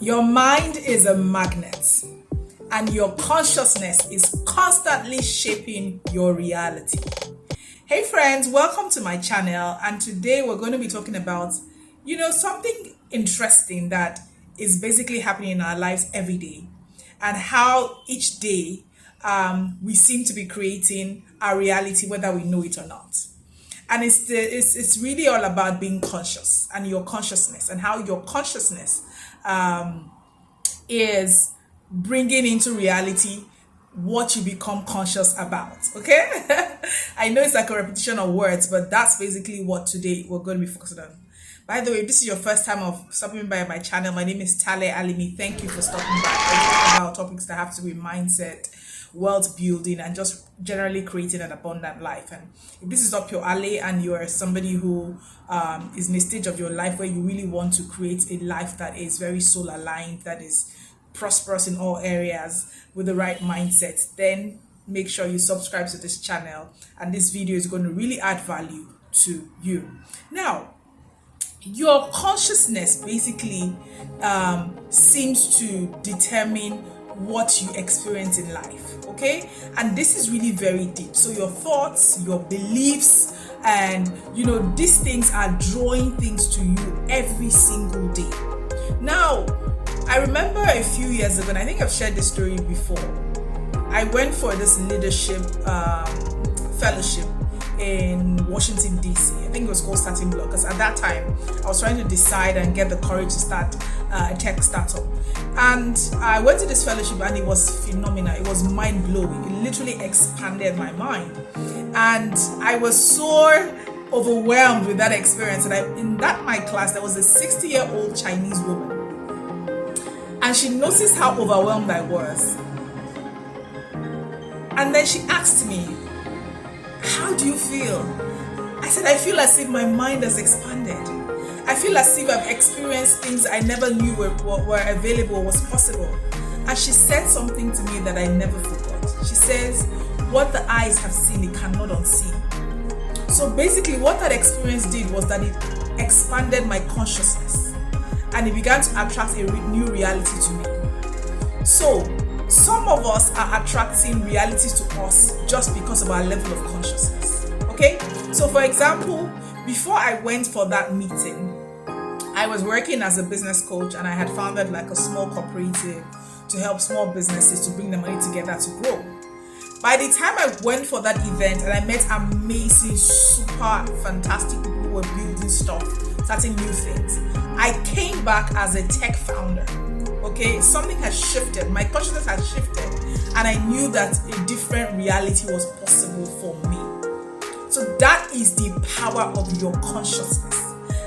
Your mind is a magnet, and your consciousness is constantly shaping your reality. Hey friends, welcome to my channel, and today we're going to be talking about, something interesting that is basically happening in our lives every day, and how each day we seem to be creating our reality, whether we know it or not. And it's really all about being conscious and your consciousness, and how your consciousness is bringing into reality what you become conscious about. Okay. I know it's like a repetition of words, but that's basically what today we're going to be focusing on. By the way, if this is your first time of stopping by my channel, my name is Tale Alimi. Thank you for stopping by. I talk about topics that have to do with mindset, wealth building, and just generally creating an abundant life. And if this is up your alley and you are somebody who is in a stage of your life where you really want to create a life that is very soul aligned, that is prosperous in all areas with the right mindset, then make sure you subscribe to this channel, and this video is going to really add value to you. Now, your consciousness basically seems to determine what you experience in life, okay? And this is really very deep. So your thoughts, your beliefs, and these things are drawing things to you every single day. Now, I remember a few years ago, and I think I've shared this story before, I went for this leadership fellowship in Washington, D.C. I think it was called Starting Block, because at that time I was trying to decide and get the courage to start a tech startup. And I went to this fellowship and it was phenomenal. It was mind-blowing. It literally expanded my mind. And I was so overwhelmed with that experience. And in my class, there was a 60-year-old Chinese woman. And she noticed how overwhelmed I was. And then she asked me, "How do you feel?" I said, "I feel as if my mind has expanded. I feel as if I've experienced things I never knew were available, was possible." And she said something to me that I never forgot. She says, "What the eyes have seen, it cannot unsee." So basically what that experience did was that it expanded my consciousness, and it began to attract a new reality to me. So some of us are attracting realities to us just because of our level of consciousness. Okay? So for example, before I went for that meeting, I was working as a business coach, and I had founded like a small cooperative to help small businesses to bring the money together to grow. By the time I went for that event and I met amazing, super fantastic people who were building stuff, starting new things, I came back as a tech founder. Okay, something has shifted. My consciousness has shifted, and I knew that a different reality was possible for me. So that is the power of your consciousness,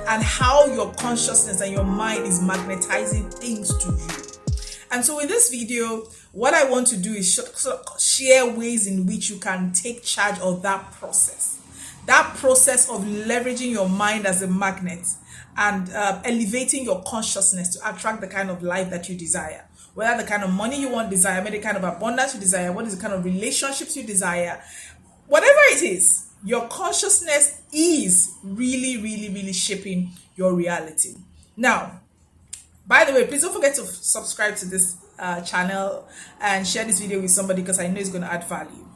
and how your consciousness and your mind is magnetizing things to you. And so in this video, what I want to do is share ways in which you can take charge of that process of leveraging your mind as a magnet, and elevating your consciousness to attract the kind of life that you desire. Whether the kind of money you want desire, maybe the kind of abundance you desire, what is the kind of relationships you desire, whatever it is, your consciousness is really, really, really shaping your reality. Now, by the way, please don't forget to subscribe to this channel and share this video with somebody, because I know it's going to add value.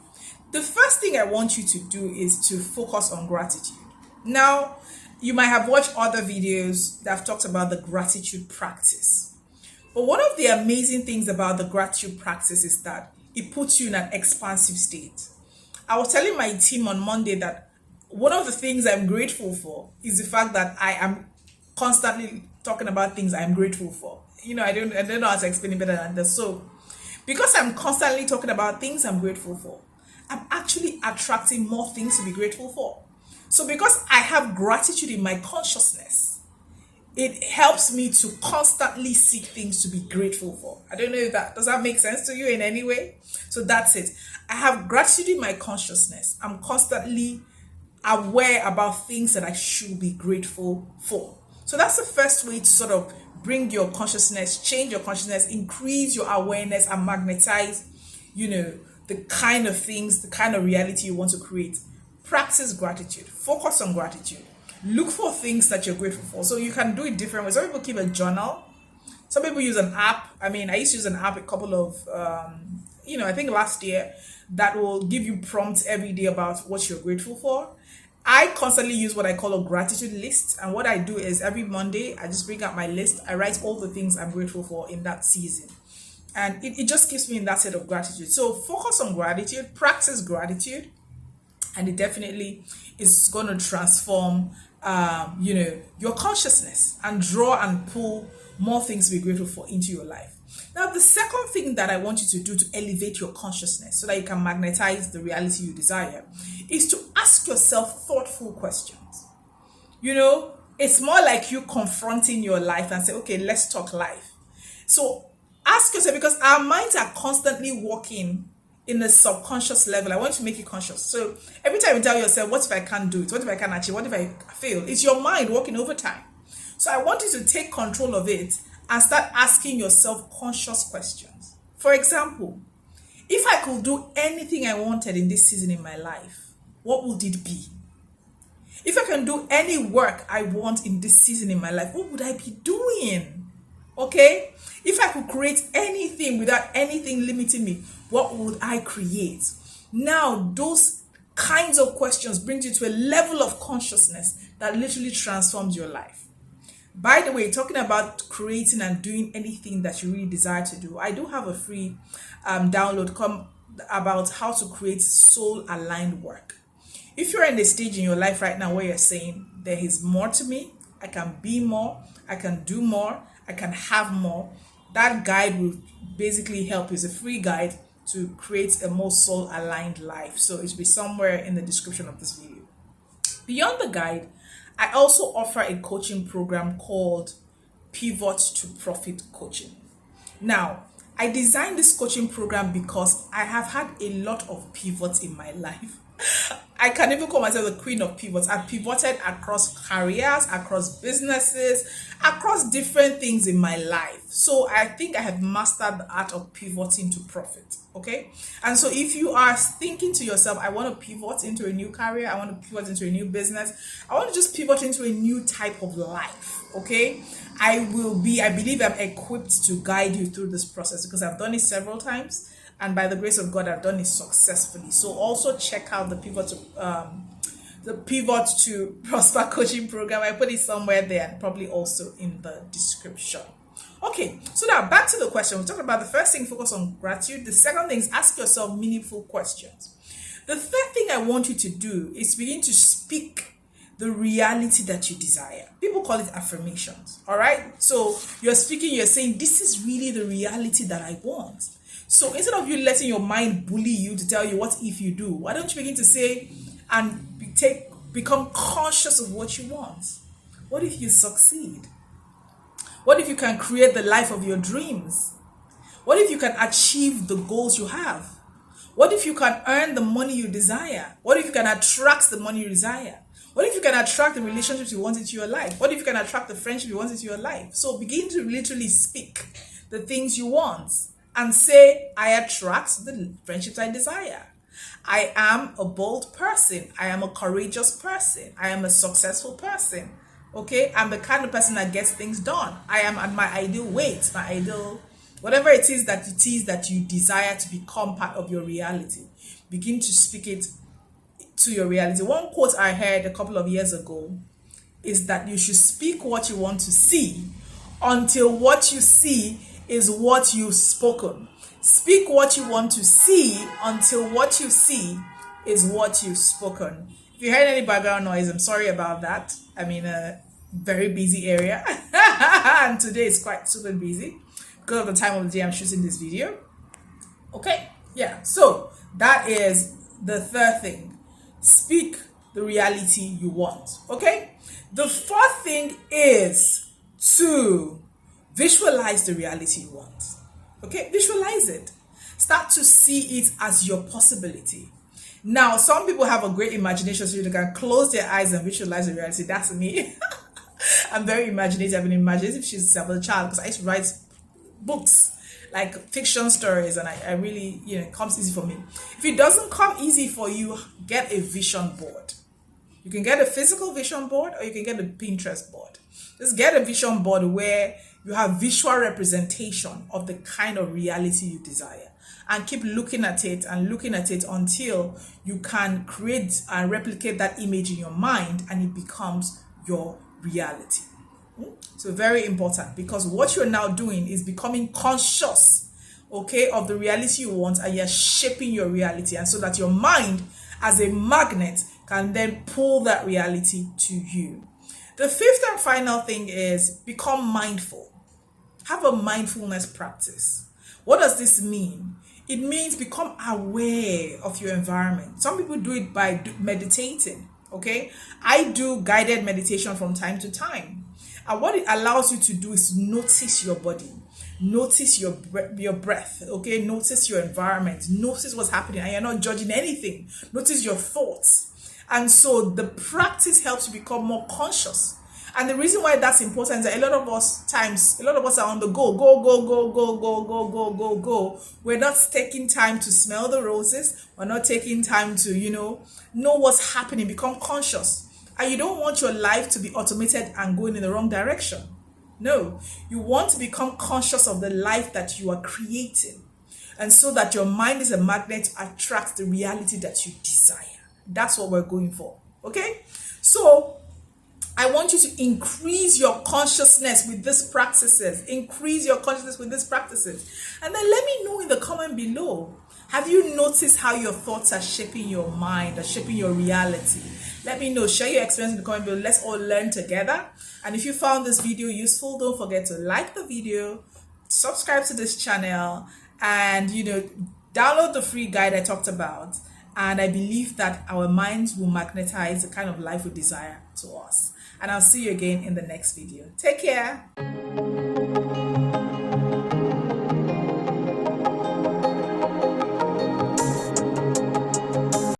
The first thing I want you to do is to focus on gratitude. Now, you might have watched other videos that have talked about the gratitude practice. But one of the amazing things about the gratitude practice is that it puts you in an expansive state. I was telling my team on Monday that one of the things I'm grateful for is the fact that I am constantly talking about things I'm grateful for. I don't know how to explain it better than this. So because I'm constantly talking about things I'm grateful for, I'm actually attracting more things to be grateful for. So because I have gratitude in my consciousness, it helps me to constantly seek things to be grateful for. I don't know if does that make sense to you in any way? So that's it. I have gratitude in my consciousness. I'm constantly aware about things that I should be grateful for. So that's the first way to sort of bring your consciousness, change your consciousness, increase your awareness, and magnetize, the kind of things, the kind of reality you want to create. Practice gratitude. Focus on gratitude. Look for things that you're grateful for. So you can do it different ways. Some people keep a journal. Some people use an app. I mean, I used to use an app a couple of, I think last year, that will give you prompts every day about what you're grateful for. I constantly use what I call a gratitude list. And what I do is every Monday, I just bring out my list. I write all the things I'm grateful for in that season. And it just keeps me in that state of gratitude. So focus on gratitude, practice gratitude, and it definitely is going to transform, your consciousness and draw and pull more things to be grateful for into your life. Now, the second thing that I want you to do to elevate your consciousness so that you can magnetize the reality you desire is to ask yourself thoughtful questions. It's more like you confronting your life and say, okay, let's talk life. So ask yourself, because our minds are constantly working in the subconscious level. I want you to make it conscious. So every time you tell yourself, what if I can't do it? What if I can't achieve? What if I fail? It's your mind working overtime. So I want you to take control of it and start asking yourself conscious questions. For example, if I could do anything I wanted in this season in my life, what would it be? If I can do any work I want in this season in my life, what would I be doing? Okay? If I could create anything without anything limiting me, what would I create? Now, those kinds of questions bring you to a level of consciousness that literally transforms your life. By the way, talking about creating and doing anything that you really desire to do, I do have a free download about how to create soul-aligned work. If you're in a stage in your life right now where you're saying, there is more to me, I can be more, I can do more, I can have more, that guide will basically help you. It's a free guide to create a more soul-aligned life. So it will be somewhere in the description of this video. Beyond the guide, I also offer a coaching program called Pivot to Profit Coaching. Now, I designed this coaching program because I have had a lot of pivots in my life. I can even call myself the queen of pivots. I've pivoted across careers, across businesses, across different things in my life. So I think I have mastered the art of pivoting to profit. Okay. And so if you are thinking to yourself, I want to pivot into a new career, I want to pivot into a new business, I want to just pivot into a new type of life. Okay. I believe I'm equipped to guide you through this process because I've done it several times. And by the grace of God, I've done it successfully. So also check out the Pivot to Prosper coaching program. I put it somewhere there and probably also in the description. Okay, so now back to the question. We talked about the first thing, focus on gratitude. The second thing is ask yourself meaningful questions. The third thing I want you to do is begin to speak the reality that you desire. People call it affirmations. All right. So you're speaking, you're saying, this is really the reality that I want. So instead of you letting your mind bully you to tell you what if you do, why don't you begin to say and become conscious of what you want? What if you succeed? What if you can create the life of your dreams? What if you can achieve the goals you have? What if you can earn the money you desire? What if you can attract the money you desire? What if you can attract the relationships you want into your life? What if you can attract the friendship you want into your life? So begin to literally speak the things you want. And say, I attract the friendships I desire. I am a bold person. I am a courageous person. I am a successful person. Okay? I'm the kind of person that gets things done. I am at my ideal weight, my ideal, whatever it is that you desire to become part of your reality. Begin to speak it to your reality. One quote I heard a couple of years ago is that you should speak what you want to see until what you see is what you've spoken. Speak what you want to see until what you see is what you've spoken. If you heard any background noise, I'm sorry about that. I'm in a very busy area and today is quite super busy because of the time of the day I'm shooting this video. Okay, yeah, so that is the third thing. Speak the reality you want. Okay, the fourth thing is to visualize the reality you want. Okay, visualize it. Start to see it as your possibility. Now, some people have a great imagination, so they can close their eyes and visualize the reality. That's me. I'm very imaginative. I've been imaginative since I was a child because I used to write books, like fiction stories, and I really, it comes easy for me. If it doesn't come easy for you, get a vision board. You can get a physical vision board or you can get a Pinterest board. Just get a vision board where you have visual representation of the kind of reality you desire. And keep looking at it and looking at it until you can create and replicate that image in your mind and it becomes your reality. So very important, because what you're now doing is becoming conscious, okay, of the reality you want, and you're shaping your reality, and so that your mind as a magnet can then pull that reality to you. The fifth and final thing is become mindful. Have a mindfulness practice. What does this mean? It means become aware of your environment. Some people do it by meditating, okay? I do guided meditation from time to time. And what it allows you to do is notice your body, notice your breath, okay? Notice your environment, notice what's happening, and you're not judging anything. Notice your thoughts. And so the practice helps you become more conscious. And the reason why that's important is that a lot of us are on the go. We're not taking time to smell the roses. We're not taking time to, know what's happening, become conscious. And you don't want your life to be automated and going in the wrong direction. No, you want to become conscious of the life that you are creating. And so that your mind is a magnet to attract the reality that you desire. That's what we're going for. Okay? So I want you to increase your consciousness with these practices. Increase your consciousness with these practices. And then let me know in the comment below. Have you noticed how your thoughts are shaping your mind, are shaping your reality? Let me know. Share your experience in the comment below. Let's all learn together. And if you found this video useful, don't forget to like the video, subscribe to this channel, and download the free guide I talked about. And I believe that our minds will magnetize the kind of life we desire to us. And I'll see you again in the next video. Take care.